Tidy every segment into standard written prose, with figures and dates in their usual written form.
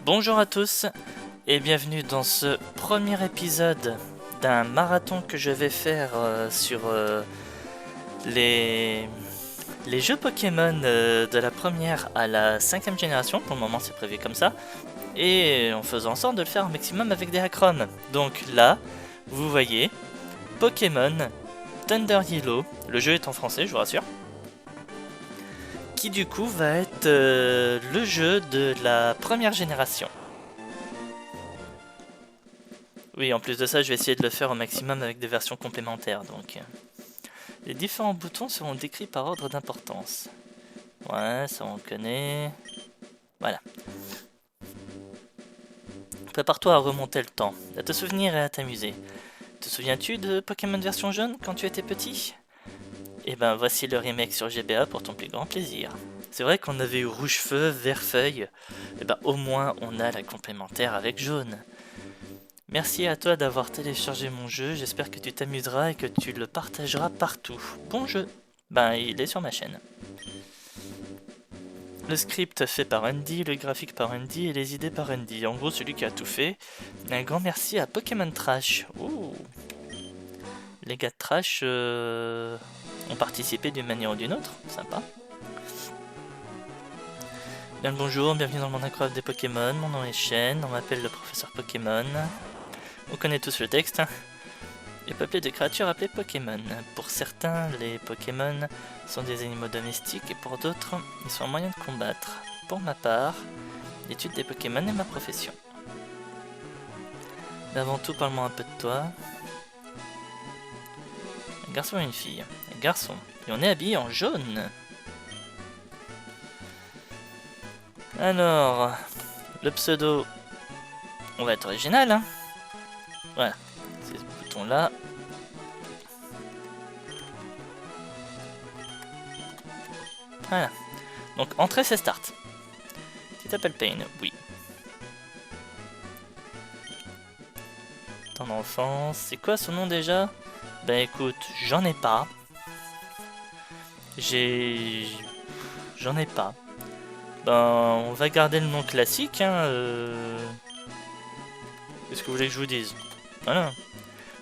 Bonjour à tous et bienvenue dans ce premier épisode d'un marathon que je vais faire sur les jeux Pokémon de la première à la 5ème génération. Pour le moment c'est prévu comme ça, et en faisant en sorte de le faire au maximum avec des hackrons. Donc là, vous voyez Pokémon Thunder Yellow, le jeu est en français je vous rassure, qui du coup va être le jeu de la première génération. Oui, en plus de ça, je vais essayer de le faire au maximum avec des versions complémentaires, donc... Les différents boutons seront décrits par ordre d'importance. Ouais, ça on connaît... Voilà. Prépare-toi à remonter le temps, à te souvenir et à t'amuser. Te souviens-tu de Pokémon version jaune quand tu étais petit? Et ben voici le remake sur GBA pour ton plus grand plaisir. C'est vrai qu'on avait eu rouge feu, vert feuille, et ben au moins on a la complémentaire avec jaune. Merci à toi d'avoir téléchargé mon jeu, j'espère que tu t'amuseras et que tu le partageras partout. Bon jeu! Ben il est sur ma chaîne. Le script fait par Andy, le graphique par Andy et les idées par Andy. En gros celui qui a tout fait. Un grand merci à Pokémon Trash. Ouh. Les gars de Trash ont participé d'une manière ou d'une autre, sympa. Bien le bonjour, bienvenue dans le monde incroyable des Pokémon, mon nom est Shen, on m'appelle le professeur Pokémon. On connaît tous le texte. Et peuplé de créatures appelées Pokémon. Pour certains, les Pokémon sont des animaux domestiques et pour d'autres, ils sont un moyen de combattre. Pour ma part, l'étude des Pokémon est ma profession. Mais avant tout, parle-moi un peu de toi. Un garçon et une fille. Un garçon. Et on est habillé en jaune. Alors, le pseudo, on va être original, hein. Voilà, c'est ce bouton là. Voilà, donc entrée c'est start. Tu t'appelles Pain, oui. Ton enfance, c'est quoi son nom déjà? Ben écoute, j'en ai pas. J'en ai pas. Ben on va garder le nom classique, hein. Qu'est-ce que vous voulez que je vous dise? Voilà.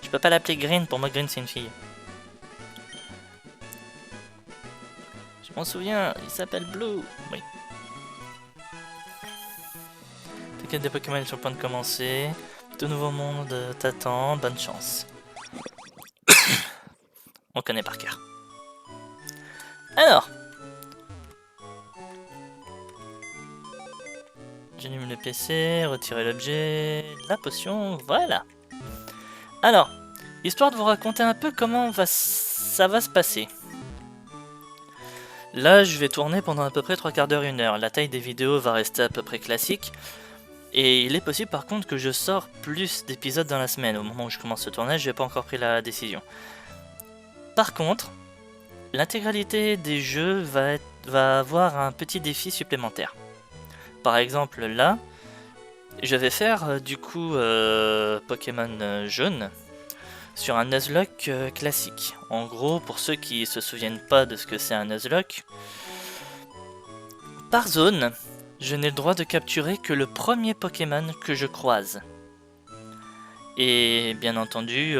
Je peux pas l'appeler Green, pour moi Green c'est une fille. Je m'en souviens, il s'appelle Blue. Oui. T'inquiète, des Pokémon sur le point de commencer. De nouveaux mondes t'attend, bonne chance. On connaît par cœur. Alors. J'allume le PC, retirer l'objet, la potion, voilà. Alors, histoire de vous raconter un peu comment ça va se passer. Là, je vais tourner pendant à peu près 3 quarts d'heure, 1 heure. La taille des vidéos va rester à peu près classique. Et il est possible par contre que je sors plus d'épisodes dans la semaine. Au moment où je commence ce tournage, je n'ai pas encore pris la décision. Par contre, l'intégralité des jeux va avoir un petit défi supplémentaire. Par exemple, là, je vais faire du coup Pokémon jaune sur un Nuzlocke classique. En gros, pour ceux qui se souviennent pas de ce que c'est un Nuzlocke, par zone, je n'ai le droit de capturer que le premier Pokémon que je croise. Et bien entendu,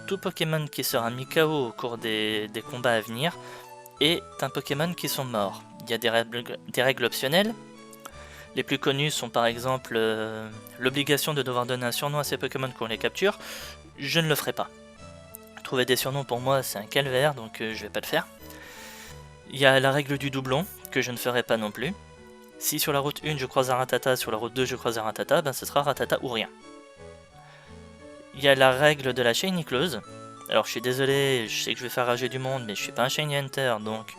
tout Pokémon qui sera mis KO au cours des combats à venir est un Pokémon qui sont morts. Il y a des règles optionnelles. Les plus connus sont par exemple l'obligation de devoir donner un surnom à ces Pokémon qu'on les capture. Je ne le ferai pas. Trouver des surnoms pour moi c'est un calvaire, donc je vais pas le faire. Il y a la règle du doublon, que je ne ferai pas non plus. Si sur la route 1 je croise un Rattata, sur la route 2 je croise un Rattata, ben ce sera Rattata ou rien. Il y a la règle de la Shiny Close. Alors je suis désolé, je sais que je vais faire rager du monde, mais je suis pas un Shiny Hunter, donc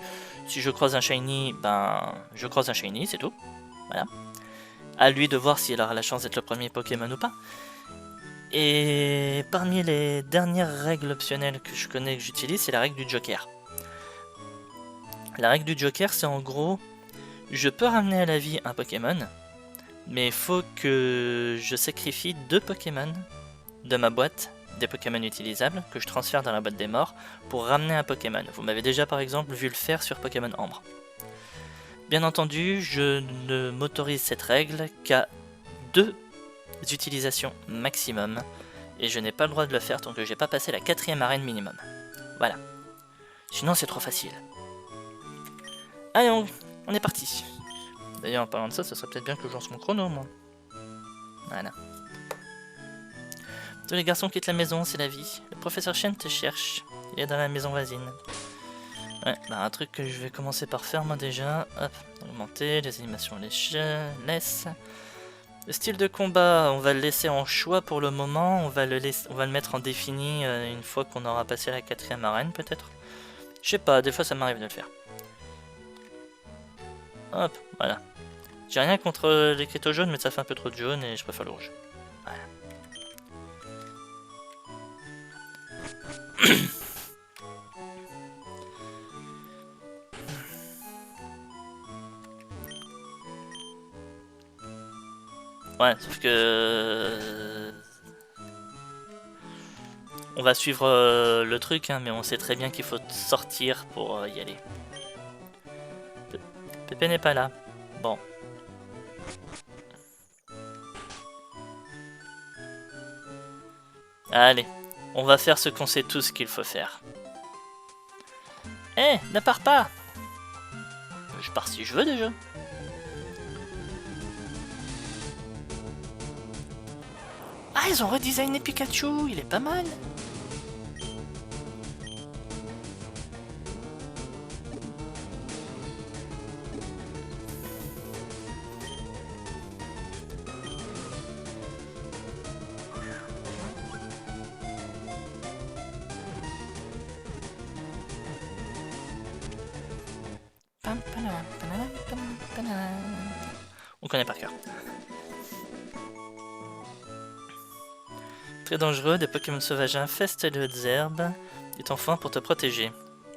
si je croise un Shiny, ben je croise un Shiny, c'est tout. Voilà. À lui de voir s'il aura la chance d'être le premier Pokémon ou pas. Et parmi les dernières règles optionnelles que je connais et que j'utilise, c'est la règle du Joker. La règle du Joker, c'est en gros, je peux ramener à la vie un Pokémon, mais il faut que je sacrifie 2 Pokémon de ma boîte des Pokémon utilisables, que je transfère dans la boîte des morts, pour ramener un Pokémon. Vous m'avez déjà par exemple vu le faire sur Pokémon Ambre. Bien entendu, je ne m'autorise cette règle qu'à 2 utilisations maximum. Et je n'ai pas le droit de le faire tant que j'ai pas passé la 4e arène minimum. Voilà. Sinon c'est trop facile. Allez, on est parti. D'ailleurs en parlant de ça, ça serait peut-être bien que je lance mon chrono moi. Voilà. Tous les garçons quittent la maison, c'est la vie. Le professeur Chen te cherche. Il est dans la maison voisine. Ouais, bah un truc que je vais commencer par faire moi déjà. Hop, augmenter, les animations on les laisse. Le style de combat, on va le laisser en choix pour le moment. On va le mettre en défini une fois qu'on aura passé la 4e arène peut-être. Je sais pas, des fois ça m'arrive de le faire. Hop, voilà. J'ai rien contre l'écriteau jaune, mais ça fait un peu trop de jaune et je préfère le rouge. Voilà. Ouais, sauf que... On va suivre le truc, hein, mais on sait très bien qu'il faut sortir pour y aller. Pépé n'est pas là. Bon. Allez, on va faire ce qu'on sait tous qu'il faut faire. Eh, ne pars pas! Je pars si je veux déjà. Ah, ils ont redesigné Pikachu, il est pas mal. On connaît par cœur. Très dangereux, des Pokémon sauvages infestent les hautes herbes. Il est enfin pour te protéger.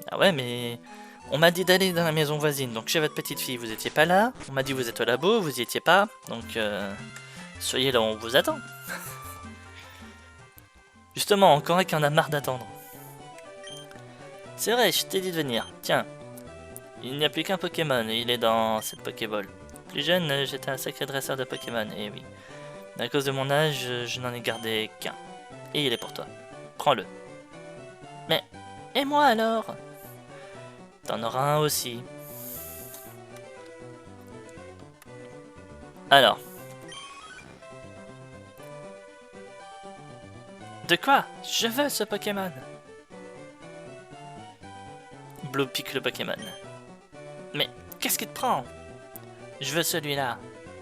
Ah ouais, mais on m'a dit d'aller dans la maison voisine, donc chez votre petite fille, vous étiez pas là. On m'a dit vous êtes au labo, vous y étiez pas, donc soyez là, on vous attend. Justement, encore un qui en a marre d'attendre. C'est vrai, je t'ai dit de venir. Tiens, il n'y a plus qu'un Pokémon et il est dans cette Pokéball. Plus jeune, j'étais un sacré dresseur de Pokémon, et oui. Mais à cause de mon âge, je n'en ai gardé qu'un. Et il est pour toi. Prends-le. Mais, et moi alors? T'en auras un aussi. Alors. De quoi? Je veux ce Pokémon. Blue pique le Pokémon. Mais, qu'est-ce qui te prend? Je veux celui-là.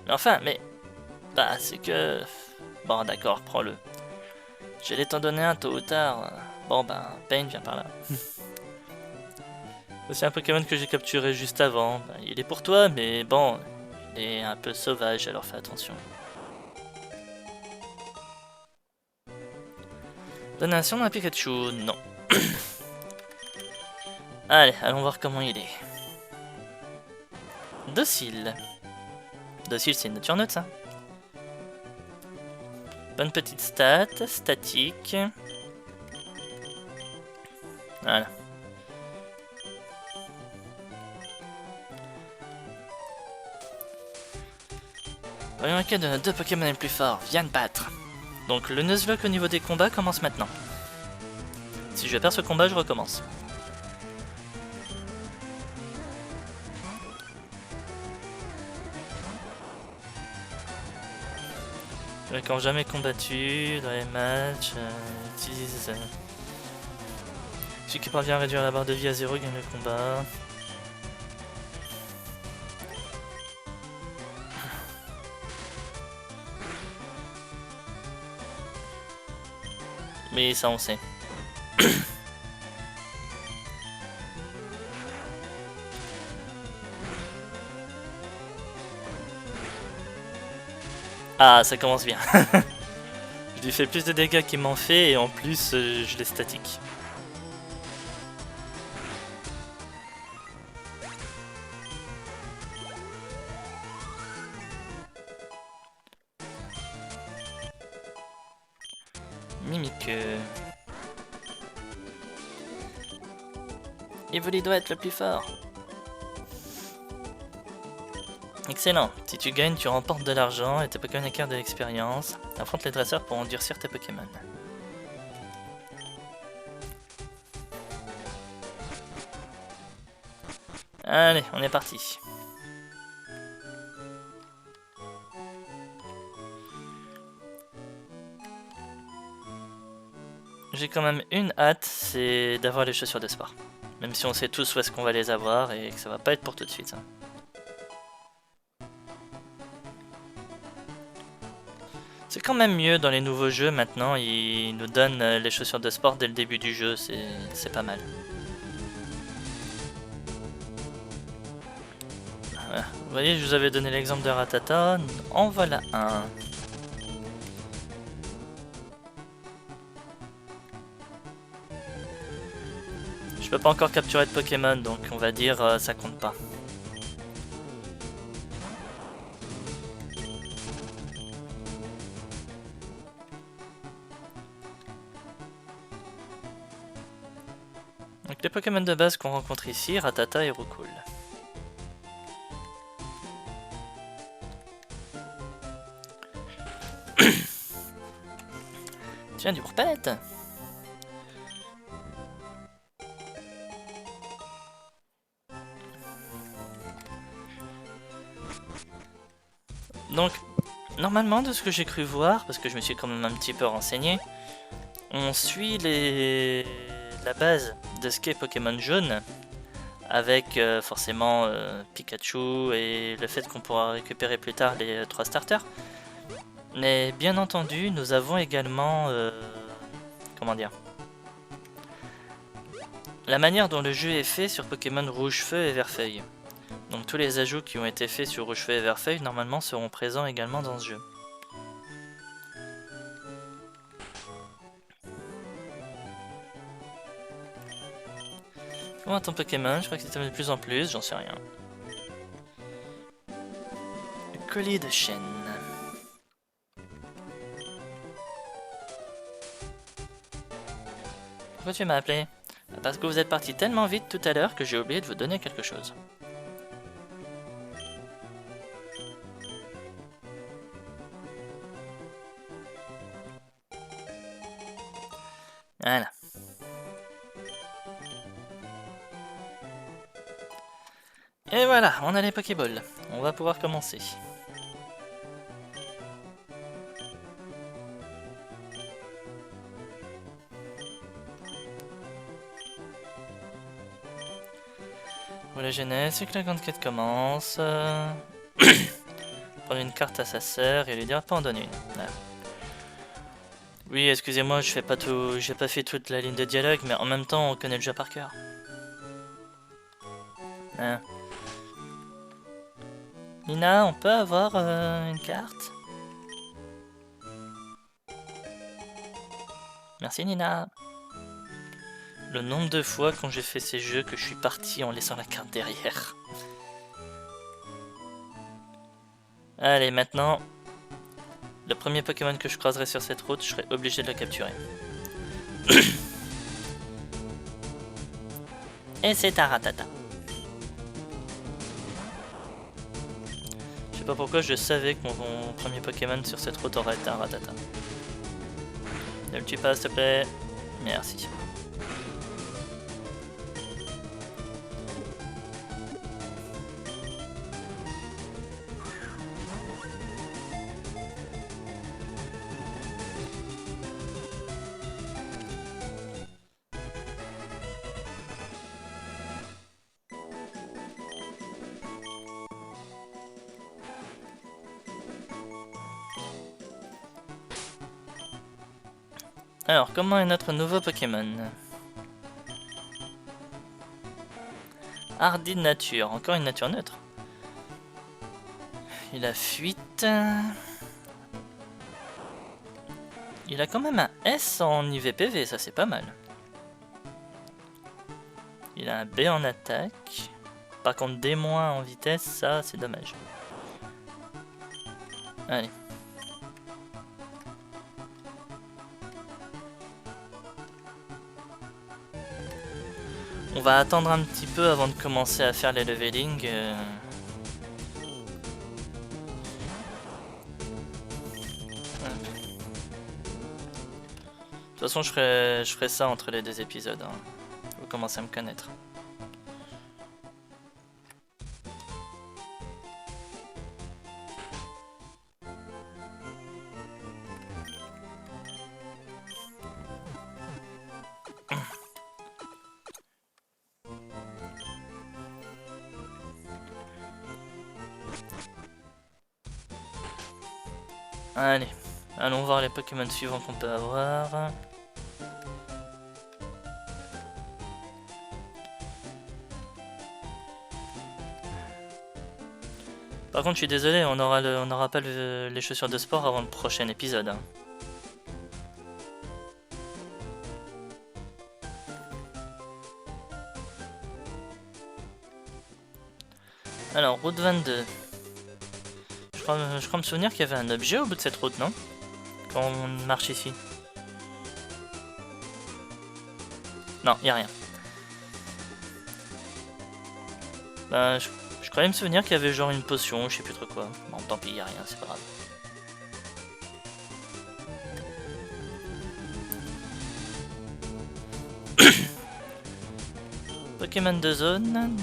Mais enfin, mais... Bah, c'est que... Bon, d'accord, prends-le. J'allais t'en donner un tôt ou tard. Bon, ben, Pain vient par là. C'est un Pokémon que j'ai capturé juste avant. Ben, il est pour toi, mais bon, il est un peu sauvage, alors fais attention. Donation d'un Pikachu, non. Allez, allons voir comment il est. Docile. Docile, c'est une nature neutre, ça. Bonne petite stat, statique. Voilà. Voyons lequel de nos deux Pokémon est le plus fort. Viens te battre. Donc le Nuzlocke au niveau des combats commence maintenant. Si je perds ce combat, je recommence. Quand jamais combattu dans les matchs, utilise... celui qui parvient à réduire la barre de vie à 0 gagne le combat. Mais ça on sait. Ah, ça commence bien. Je lui fais plus de dégâts qu'il m'en fait et en plus je l'ai statique. Mimique. Evoli doit être le plus fort. Excellent. Si tu gagnes, tu remportes de l'argent et tes Pokémon acquièrent de l'expérience. Affronte les dresseurs pour endurcir tes Pokémon. Allez, on est parti. J'ai quand même une hâte, c'est d'avoir les chaussures de sport. Même si on sait tous où est-ce qu'on va les avoir et que ça va pas être pour tout de suite. C'est quand même mieux dans les nouveaux jeux maintenant, ils nous donnent les chaussures de sport dès le début du jeu, c'est pas mal. Voilà. Vous voyez, je vous avais donné l'exemple de Rattata, en voilà un. Je peux pas encore capturer de Pokémon, donc on va dire ça compte pas. Donc les Pokémon de base qu'on rencontre ici, Rattata et Roucoule. Tiens, du Bourpalette. Donc, normalement, de ce que j'ai cru voir, parce que je me suis quand même un petit peu renseigné, on suit la base de ce qu'est Pokémon jaune, avec forcément Pikachu et le fait qu'on pourra récupérer plus tard les 3 starters. Mais bien entendu, nous avons également... comment dire, la manière dont le jeu est fait sur Pokémon Rouge-Feu et Vert-Feuille. Donc tous les ajouts qui ont été faits sur Rouge-Feu et Vert-Feuille normalement seront présents également dans ce jeu. Comment ton Pokémon? Je crois que c'était de plus en plus, j'en sais rien. Le collier de chêne. Pourquoi tu m'as appelé? Parce que vous êtes parti tellement vite tout à l'heure que j'ai oublié de vous donner quelque chose. Voilà. Et voilà, on a les Pokéballs. On va pouvoir commencer. Pour la jeunesse, c'est que la grande quête commence. Prendre une carte à sa sœur et lui dire pas en donner une. Voilà. Oui, excusez-moi, je fais pas tout, j'ai pas fait toute la ligne de dialogue, mais en même temps, on connaît le jeu par cœur. Hein. Nina, on peut avoir une carte? Merci Nina. Le nombre de fois quand j'ai fait ces jeux que je suis parti en laissant la carte derrière. Allez, maintenant, le premier Pokémon que je croiserai sur cette route, je serai obligé de le capturer. Et c'est un Rattata. Je sais pas pourquoi je savais que mon premier Pokémon sur cette route aurait été un Rattata. Ne le tue pas s'il te plaît. Merci. Alors, comment est notre nouveau Pokémon? Hardy de nature, encore une nature neutre. Il a fuite. Il a quand même un S en IVPV, ça c'est pas mal. Il a un B en attaque. Par contre D- en vitesse, ça c'est dommage. Allez. On va attendre un petit peu avant de commencer à faire les leveling. toute façon, je ferai ça entre les 2 épisodes. Hein. Vous commencez à me connaître. Allez, allons voir les Pokémon suivants qu'on peut avoir. Par contre, je suis désolé, on n'aura pas les chaussures de sport avant le prochain épisode. Hein. Alors, route 22. Je crois me souvenir qu'il y avait un objet au bout de cette route, non? Quand on marche ici. Non, il n'y a rien. Bah, je croyais me souvenir qu'il y avait genre une potion, je sais plus trop quoi. Bon, tant pis, il n'y a rien, c'est pas grave. Pokémon de zone,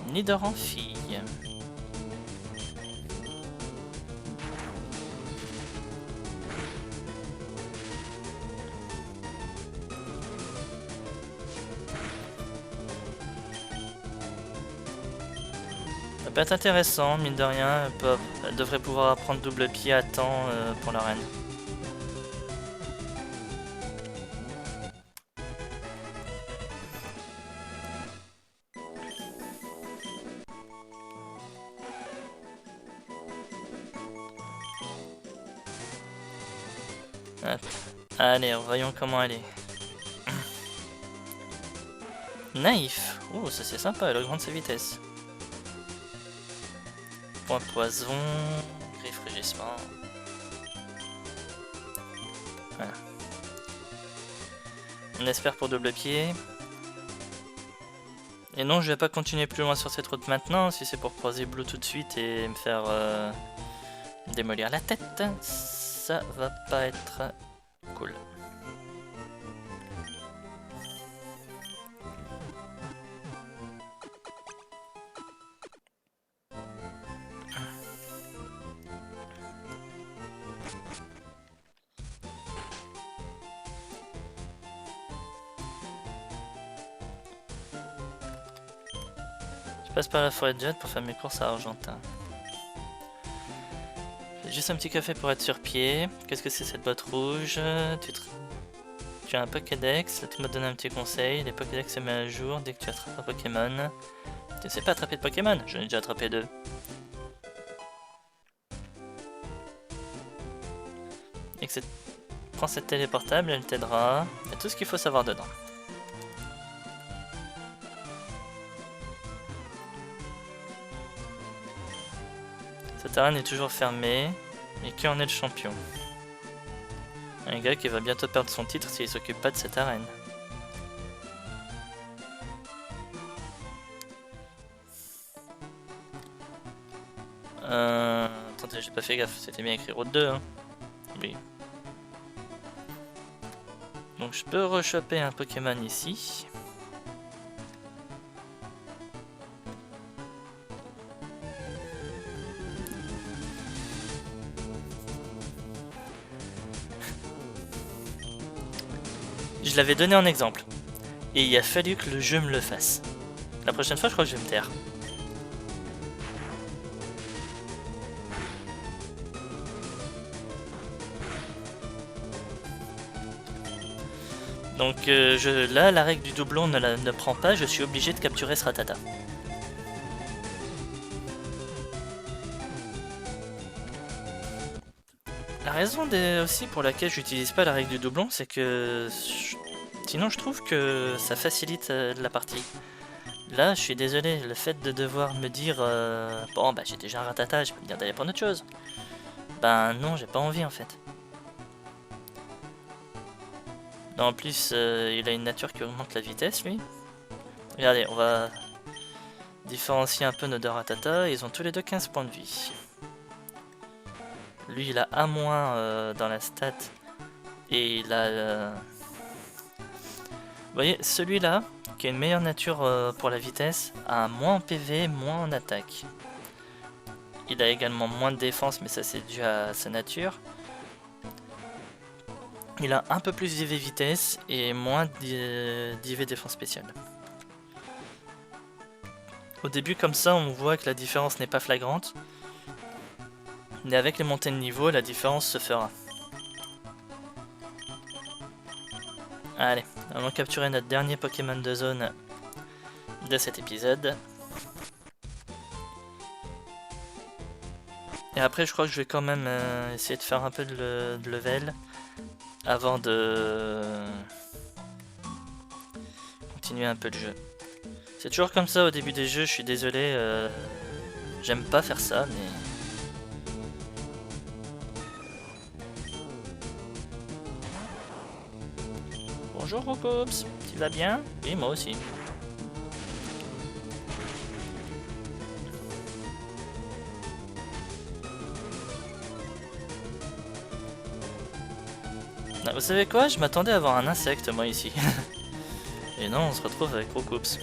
Nidoran-fille. Ça peut être intéressant, mine de rien, elle devrait pouvoir apprendre double pied à temps pour la reine. Hop. Allez, voyons comment elle est. Naïf. Oh, ça c'est sympa, elle augmente sa vitesse. Point poison, griffe régissement. Voilà. On espère pour double pied. Et non, je vais pas continuer plus loin sur cette route maintenant. Si c'est pour croiser Blue tout de suite et me faire démolir la tête, ça va pas être cool. Je passe par la forêt de Jade pour faire mes courses à Argentin. Juste un petit café pour être sur pied. Qu'est-ce que c'est cette boîte rouge? Tu as un Pokédex, tu m'as donné un petit conseil. Les Pokédex se mettent à jour dès que tu attrapes un Pokémon. Tu ne sais pas attraper de Pokémon? J'en ai déjà attrapé 2. Et que prends cette téléportable, elle t'aidera. Il y a tout ce qu'il faut savoir dedans. Cette arène est toujours fermée. Et qui en est le champion? Un gars qui va bientôt perdre son titre s'il s'occupe pas de cette arène. Attendez, j'ai pas fait gaffe, c'était bien écrit route 2, hein. Oui. Donc je peux rechoper un Pokémon ici. Je l'avais donné en exemple. Et il a fallu que le jeu me le fasse. La prochaine fois, je crois que je vais me taire. Donc là, la règle du doublon ne prend pas, je suis obligé de capturer ce Rattata. La raison aussi pour laquelle j'utilise pas la règle du doublon, c'est que sinon je trouve que ça facilite la partie. Là, je suis désolé, le fait de devoir me dire bon bah j'ai déjà un Rattata, je peux me dire d'aller prendre autre chose. Ben non, j'ai pas envie en fait. Non, en plus, il a une nature qui augmente la vitesse lui. Regardez, on va différencier un peu nos deux Rattata, ils ont tous les deux 15 points de vie. Lui il a A- dans la stat. Et il a... Vous voyez, celui-là, qui a une meilleure nature pour la vitesse, a moins en PV, moins en attaque. Il a également moins de défense, mais ça c'est dû à sa nature. Il a un peu plus d'IV vitesse et moins d'IV défense spéciale. Au début comme ça on voit que la différence n'est pas flagrante. Mais avec les montées de niveau, la différence se fera. Allez, allons capturer notre dernier Pokémon de zone de cet épisode. Et après je crois que je vais quand même essayer de faire un peu de level avant de continuer un peu le jeu. C'est toujours comme ça au début des jeux, je suis désolé, j'aime pas faire ça, mais... Bonjour Rokops, tu vas bien? Oui, moi aussi. Ah, vous savez quoi? Je m'attendais à avoir un insecte moi ici. Et non, on se retrouve avec Rokops.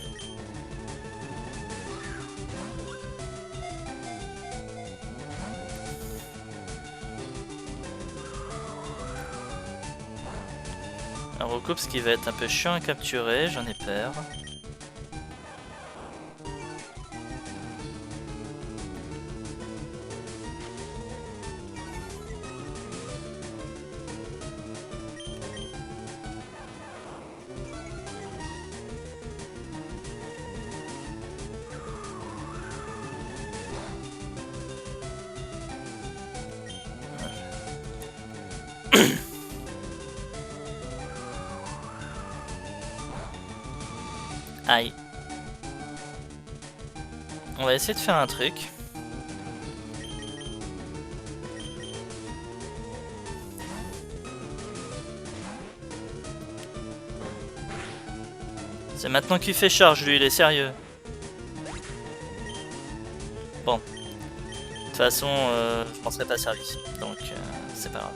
Un Rokops qui va être un peu chiant à capturer, j'en ai peur. Aïe. On va essayer de faire un truc. C'est maintenant qu'il fait charge, lui, il est sérieux. Bon. De toute façon, je penserai pas à service. Donc, c'est pas grave.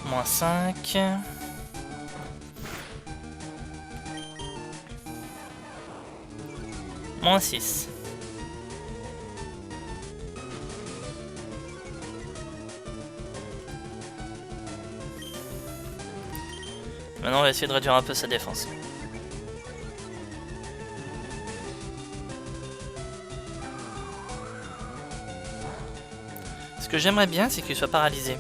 Moins 5. Moins 6. Maintenant on va essayer de réduire un peu sa défense. Ce que j'aimerais bien, c'est qu'il soit paralysé.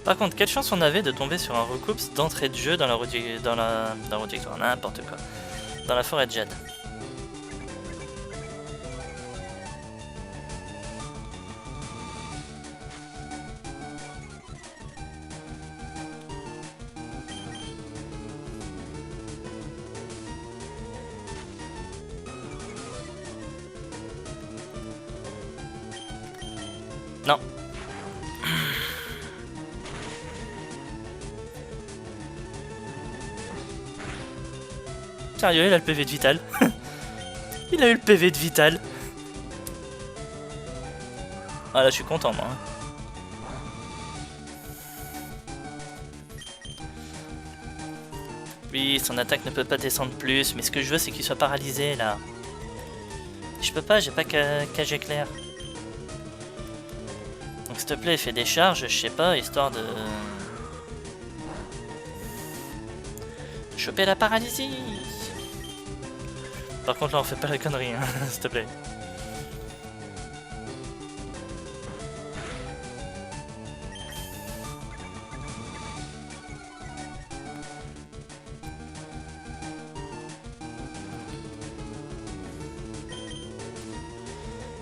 Par contre, quelle chance on avait de tomber sur un Rokops d'entrée de jeu dans la Rodiectoire, n'importe quoi, dans la forêt de Jade. Non. Sérieux, il a le PV de Vital. Il a eu le PV de Vital. Ah là, je suis content, moi. Oui, son attaque ne peut pas descendre plus, mais ce que je veux, c'est qu'il soit paralysé, là. Je peux pas, j'ai pas cage éclair. Donc te plaît, fais des charges, je sais pas, histoire de choper la paralysie. Par contre là on fait pas la connerie, hein, s'il te plaît.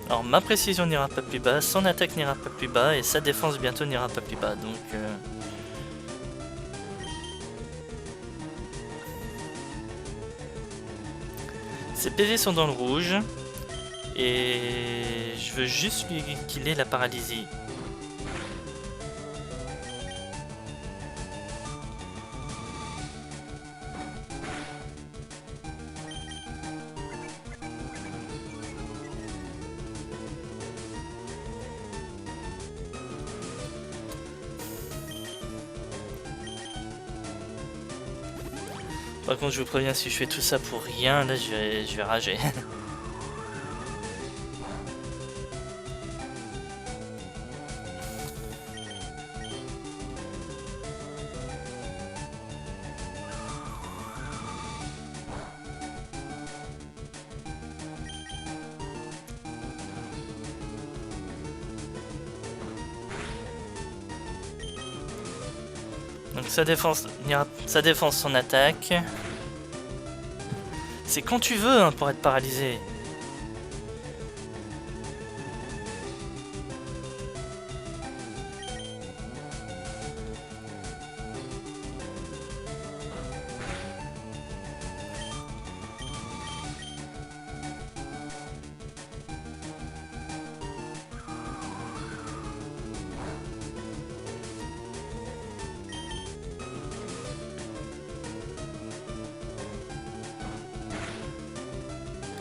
Alors ma précision n'ira pas plus bas, son attaque n'ira pas plus bas et sa défense bientôt n'ira pas plus bas, donc ses PV sont dans le rouge et je veux juste qu'il ait la paralysie. Par contre je vous préviens, si je fais tout ça pour rien, là je vais rager. Donc sa défense, son attaque. C'est quand tu veux hein, pour être paralysé.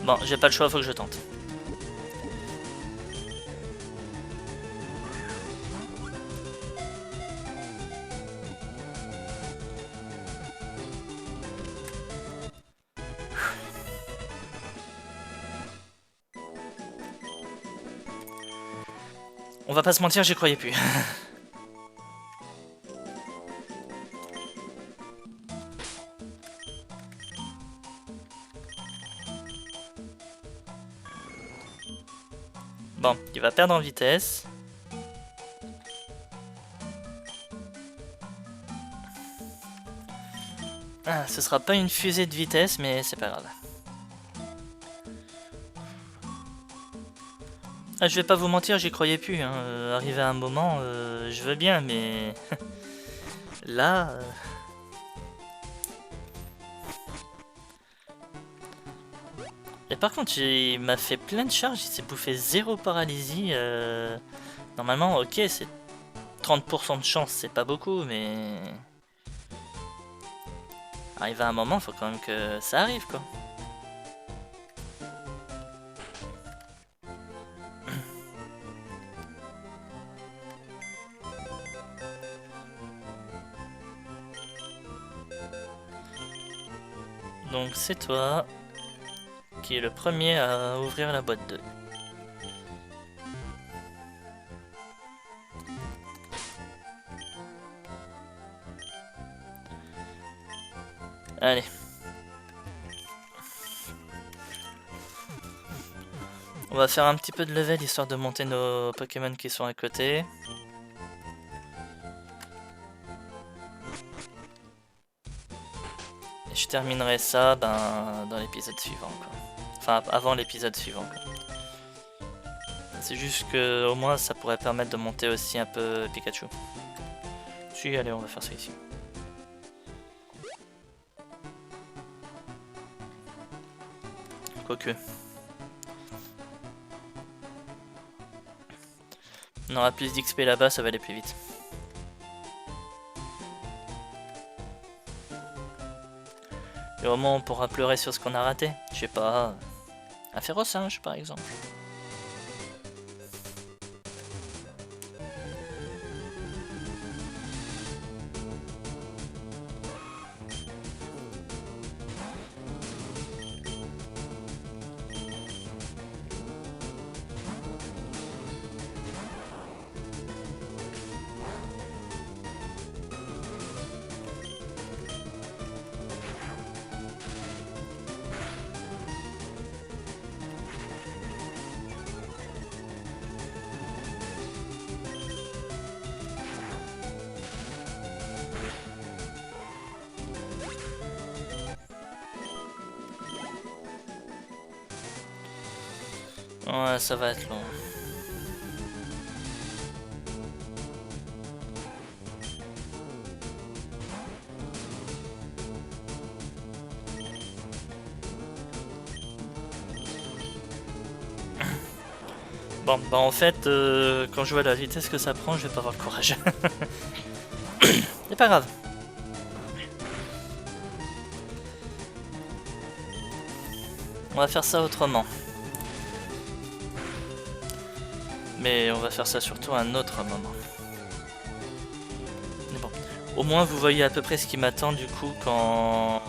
Bon, j'ai pas le choix, faut que je tente. On va pas se mentir, j'y croyais plus. Bon, il va perdre en vitesse. Ah, ce sera pas une fusée de vitesse, mais c'est pas grave. Ah, je vais pas vous mentir, j'y croyais plus. Hein. Arrivé à un moment, je veux bien, mais là. Et par contre, il m'a fait plein de charges, il s'est bouffé 0 paralysie. Normalement, ok, c'est 30% de chance, c'est pas beaucoup, mais... Arrivé à un moment, faut quand même que ça arrive, quoi. Donc c'est toi qui est le premier à ouvrir la boîte 2. Allez. On va faire un petit peu de level histoire de monter nos Pokémon qui sont à côté. Et je terminerai ça dans l'épisode suivant, quoi. Enfin, avant l'épisode suivant, quoi. C'est juste que au moins ça pourrait permettre de monter aussi un peu Pikachu. Si, allez, on va faire ça ici. Quoique. On aura plus d'XP là-bas, ça va aller plus vite. Et au moins on pourra pleurer sur ce qu'on a raté. Je sais pas, un Férocinge par exemple. Ouais, ça va être long. Bon, bah en fait, quand je vois la vitesse que ça prend, je vais pas avoir le courage. C'est pas grave. On va faire ça autrement. Mais on va faire ça surtout à un autre moment. Mais bon, au moins vous voyez à peu près ce qui m'attend du coup quand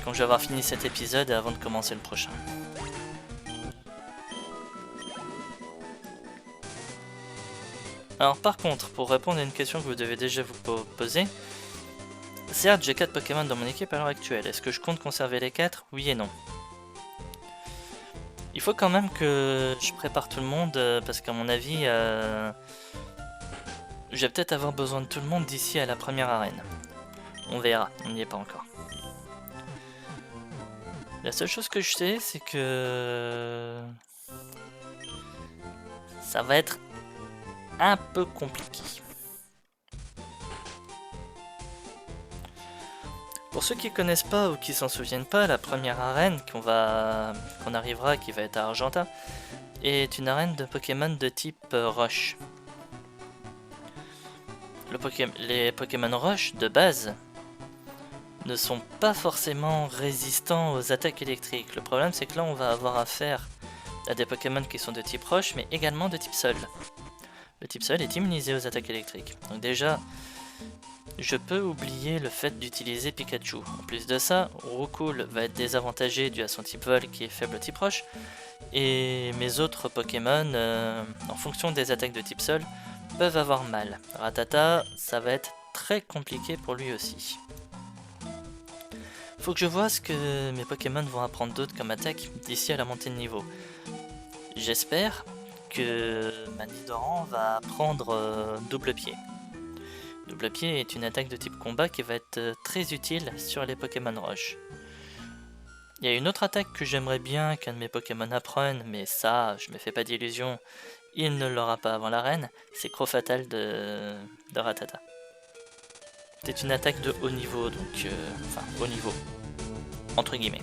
je vais avoir fini cet épisode et avant de commencer le prochain. Alors par contre, pour répondre à une question que vous devez déjà vous poser, certes j'ai 4 Pokémon dans mon équipe à l'heure actuelle, est-ce que je compte conserver les 4? Oui et non. Il faut quand même que je prépare tout le monde, parce qu'à mon avis, je vais peut-être avoir besoin de tout le monde d'ici à la première arène. On verra, on n'y est pas encore. La seule chose que je sais, c'est que ça va être un peu compliqué. Pour ceux qui connaissent pas ou qui s'en souviennent pas, la première arène qu'on arrivera, qui va être à Argenta, est une arène de Pokémon de type Roche. Les Pokémon Roche de base ne sont pas forcément résistants aux attaques électriques. Le problème c'est que là on va avoir affaire à des Pokémon qui sont de type Roche mais également de type Sol. Le type Sol est immunisé aux attaques électriques. Donc déjà, je peux oublier le fait d'utiliser Pikachu. En plus de ça, Roucoule va être désavantagé dû à son type Vol qui est faible au type Roche. Et mes autres Pokémon, en fonction des attaques de type Sol, peuvent avoir mal. Rattata, ça va être très compliqué pour lui aussi. Faut que je vois ce que mes Pokémon vont apprendre d'autre comme attaque d'ici à la montée de niveau. J'espère que ma Nidoran va apprendre double pied. Double pied est une attaque de type combat qui va être très utile sur les Pokémon Roche. Il y a une autre attaque que j'aimerais bien qu'un de mes Pokémon apprenne, mais ça, je me fais pas d'illusions, il ne l'aura pas avant l'arène, c'est Crofatal de Rattata. C'est une attaque de haut niveau, donc enfin haut niveau, entre guillemets.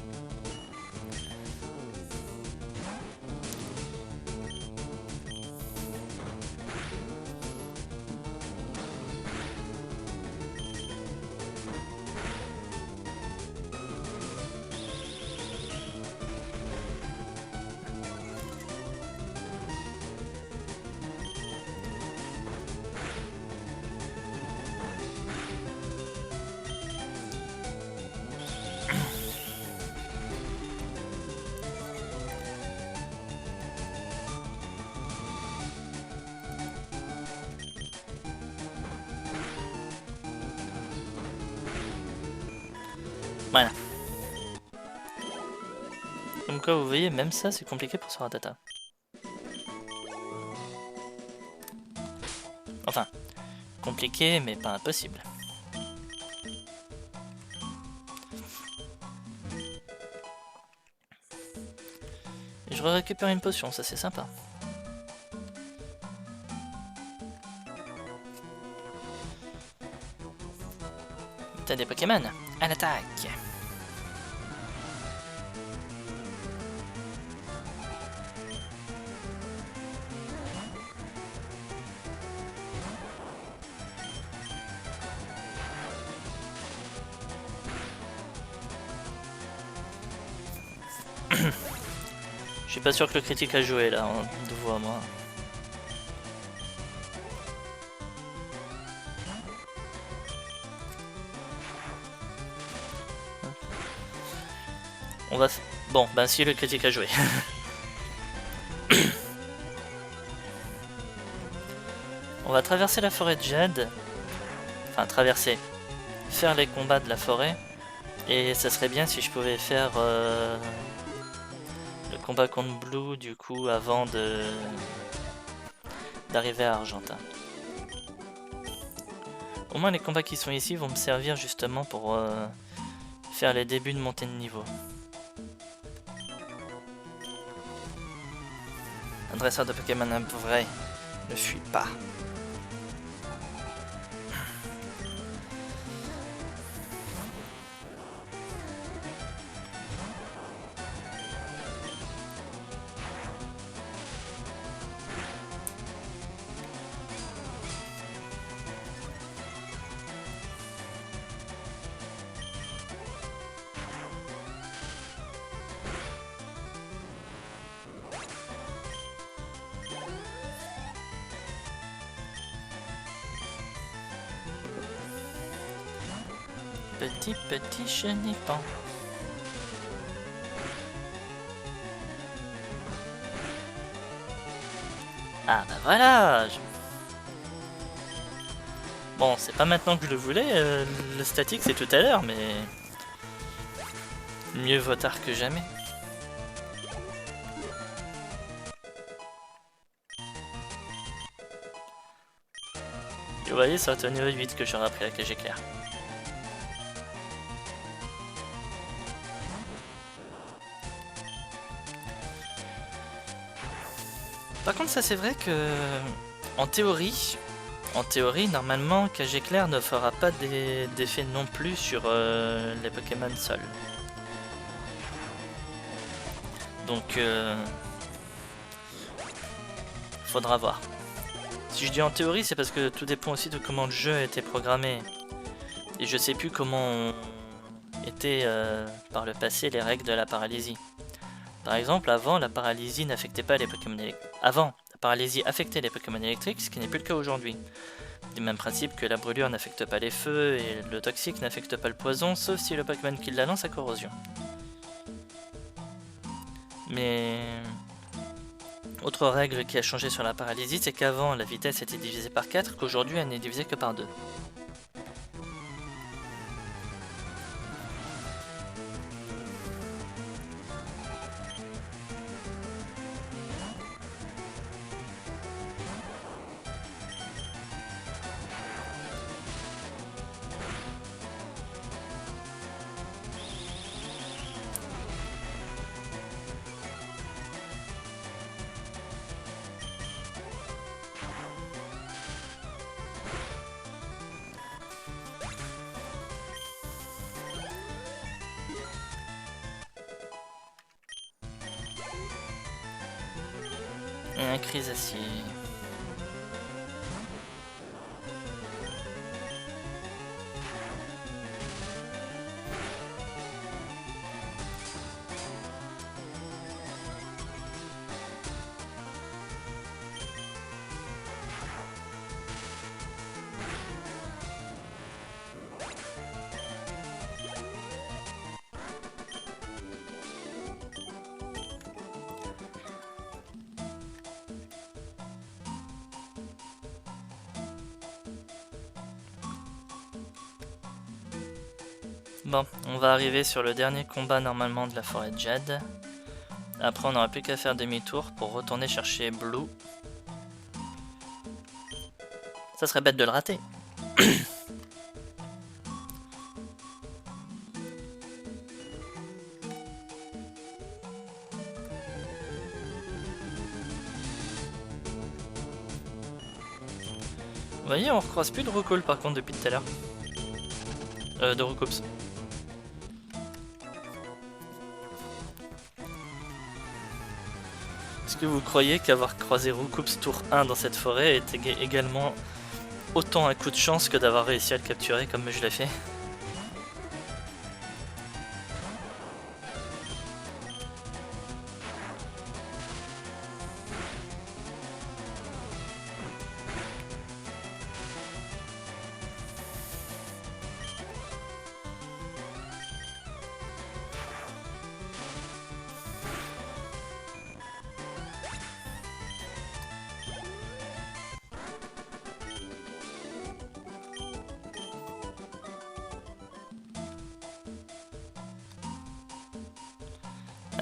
Voilà. Comme quoi vous voyez, même ça c'est compliqué pour ce Rattata. Enfin, compliqué mais pas impossible. Et je récupère une potion, ça c'est sympa. T'as des Pokémon à l'attaque. Je suis pas sûr que le critique a joué là, de vous à moi. On va... Bon, ben si le critique a joué. On va traverser la forêt de Jade. Enfin, traverser. Faire les combats de la forêt. Et ça serait bien si je pouvais faire le combat contre Blue du coup avant d'arriver à Argenta. Au moins les combats qui sont ici vont me servir justement pour faire les débuts de montée de niveau. Un dresseur de Pokémon vrai ne fuit pas. Petit chenipan. Ah bah voilà. Bon, c'est pas maintenant que je le voulais, le statique c'est tout à l'heure, mais mieux vaut tard que jamais. Et vous voyez, c'est au niveau 8 que j'aurais appris la cage éclair. Par contre, ça c'est vrai que en théorie, normalement, cage éclair ne fera pas d'effet non plus sur les Pokémon sol. Donc, faudra voir. Si je dis en théorie, c'est parce que tout dépend aussi de comment le jeu a été programmé. Et je sais plus comment étaient par le passé les règles de la paralysie. Par exemple, avant, la paralysie n'affectait pas les Pokémon électriques. Avant, la paralysie affectait les Pokémon électriques, ce qui n'est plus le cas aujourd'hui. Du même principe que la brûlure n'affecte pas les feux et le toxique n'affecte pas le poison, sauf si le Pokémon qui la lance a corrosion. Mais... autre règle qui a changé sur la paralysie, c'est qu'avant la vitesse était divisée par 4, qu'aujourd'hui elle n'est divisée que par 2. Et un Chrysacier. Bon, on va arriver sur le dernier combat normalement de la forêt de Jade. Après on n'aura plus qu'à faire demi-tour pour retourner chercher Blue. Ça serait bête de le rater. Vous voyez, on recroise plus de Roucoule par contre depuis tout à l'heure. De Roucoups. Est-ce que vous croyez qu'avoir croisé Roucoups tour 1 dans cette forêt était également autant un coup de chance que d'avoir réussi à le capturer comme je l'ai fait?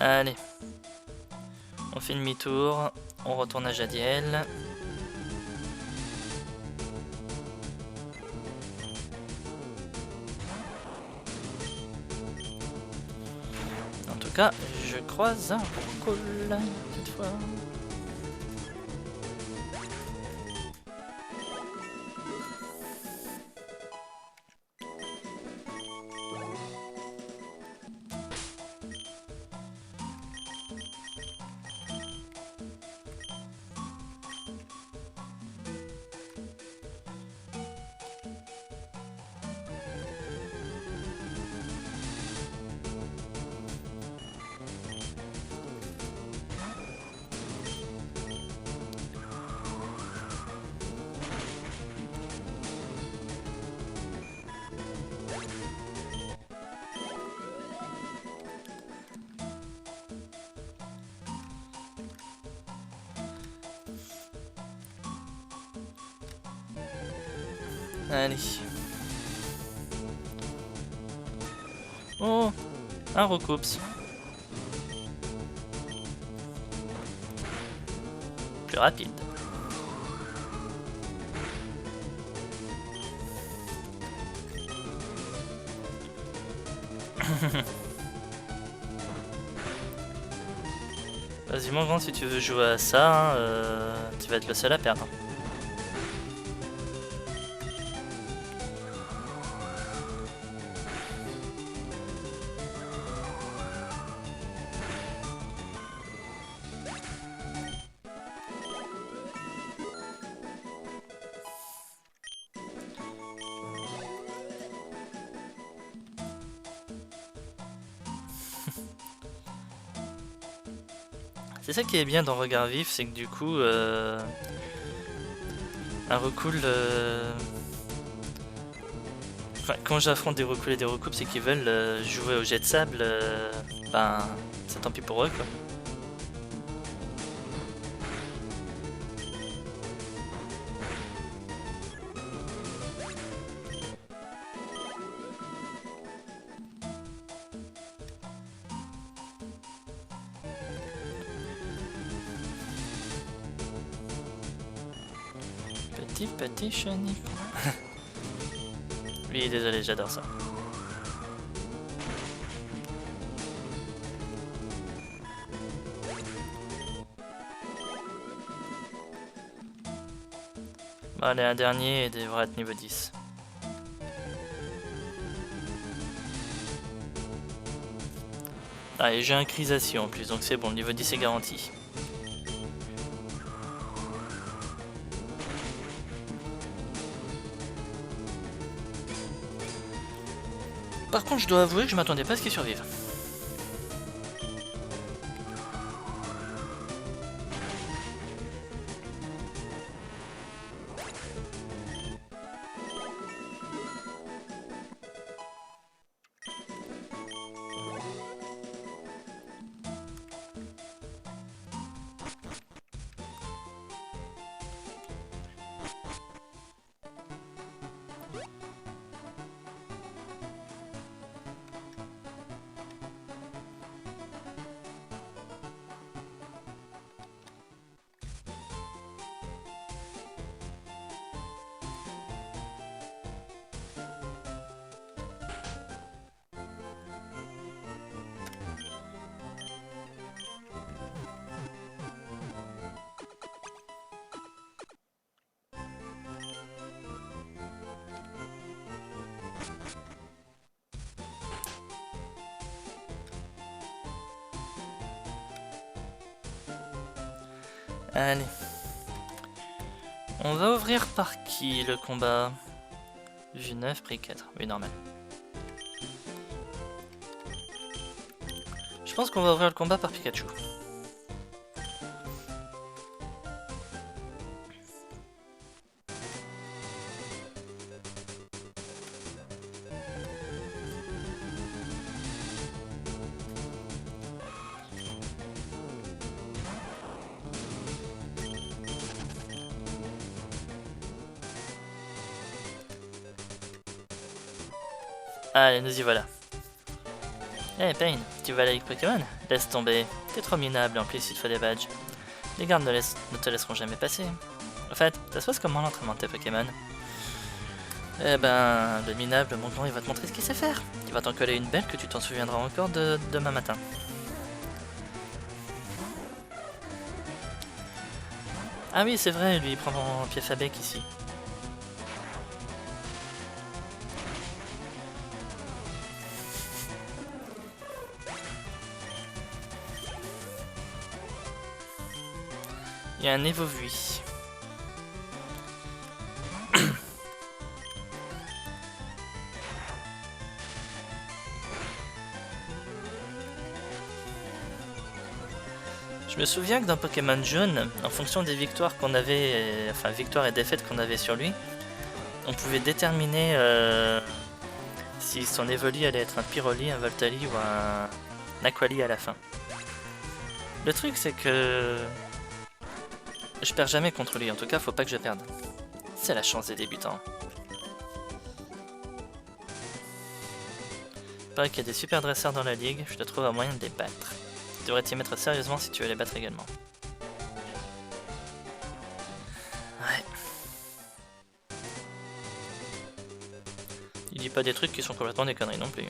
Allez, on fait demi-tour, on retourne à Jadiel. En tout cas, je croise un Roucoule cette fois. Allez. Oh, un recoups. Plus rapide. Vas-y mon grand, si tu veux jouer à ça, tu vas être le seul à perdre. C'est ça qui est bien dans Regard Vif, c'est que du coup, un recool... Enfin, quand j'affronte des recools et des recoupes, c'est qu'ils veulent jouer au jet de sable, ben, c'est tant pis pour eux, quoi. Petit chenille. Oui, désolé, j'adore ça. Bon, allez, un dernier et devrait être niveau 10. Ah, et j'ai un crisation en plus, donc c'est bon, le niveau 10 est garanti. Par contre, je dois avouer que je m'attendais pas à ce qu'il survive. Allez. On va ouvrir par qui le combat? Vue 9, prix 4. Oui, normal. Je pense qu'on va ouvrir le combat par Pikachu. Allez, nous y voilà. Eh Pain, tu vas aller avec Pokémon? Laisse tomber, t'es trop minable, en plus il te faut des badges. Les gardes ne te laisseront jamais passer. En fait, ça se passe comment l'entraînement de tes Pokémon? Eh ben, le minable, mon grand, il va te montrer ce qu'il sait faire. Il va t'en coller une belle que tu t'en souviendras encore de demain matin. Ah oui, c'est vrai, lui il prend mon pied fabec ici. Il y a un Evolui. Je me souviens que dans Pokémon Jaune, en fonction des victoires qu'on avait, enfin victoires et défaites qu'on avait sur lui, on pouvait déterminer si son Evoli allait être un Pyroli, un Voltali ou un Aquali à la fin. Le truc c'est que je perds jamais contre lui, en tout cas faut pas que je perde. C'est la chance des débutants. Pareil qu'il y a des super dresseurs dans la ligue, je te trouve un moyen de les battre. Tu devrais t'y mettre sérieusement si tu veux les battre également. Ouais. Il dit pas des trucs qui sont complètement des conneries non plus.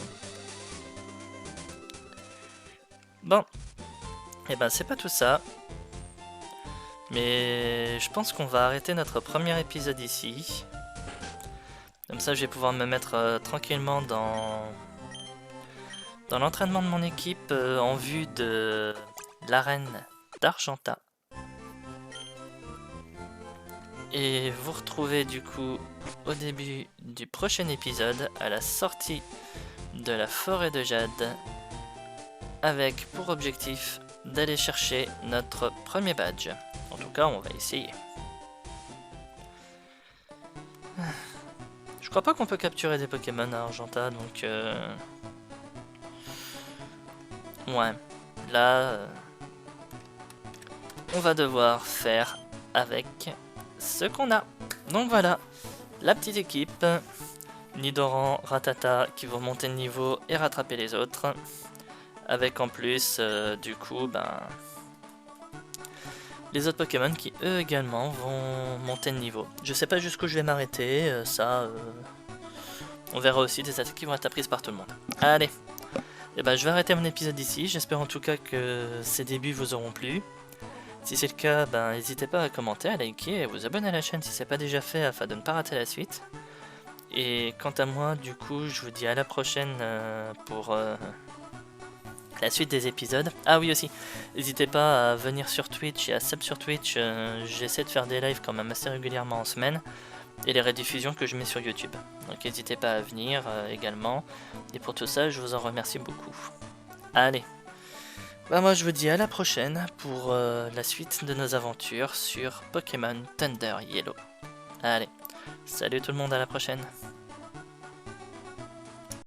Bon. Et ben c'est pas tout ça. Mais je pense qu'on va arrêter notre premier épisode ici. Comme ça je vais pouvoir me mettre tranquillement dans l'entraînement de mon équipe en vue de l'arène d'Argenta. Et vous retrouvez du coup au début du prochain épisode, à la sortie de la forêt de Jade, avec pour objectif d'aller chercher notre premier badge. En tout cas, on va essayer. Je crois pas qu'on peut capturer des Pokémon à Argenta, donc... Ouais, là... on va devoir faire avec ce qu'on a. Donc voilà, la petite équipe. Nidoran, Rattata qui vont monter de niveau et rattraper les autres. Avec en plus, du coup, les autres Pokémon qui eux également vont monter de niveau. Je sais pas jusqu'où je vais m'arrêter, on verra aussi des attaques qui vont être apprises par tout le monde. Allez, et je vais arrêter mon épisode ici, j'espère en tout cas que ces débuts vous auront plu. Si c'est le cas, n'hésitez pas à commenter, à liker et à vous abonner à la chaîne si ce n'est pas déjà fait afin de ne pas rater la suite. Et quant à moi, du coup, je vous dis à la prochaine pour... la suite des épisodes. Ah oui aussi, n'hésitez pas à venir sur Twitch et à sub sur Twitch, j'essaie de faire des lives quand même assez régulièrement en semaine, et les rediffusions que je mets sur YouTube. Donc n'hésitez pas à venir également, et pour tout ça je vous en remercie beaucoup. Allez, moi je vous dis à la prochaine pour la suite de nos aventures sur Pokémon Thunder Yellow. Allez, salut tout le monde, à la prochaine.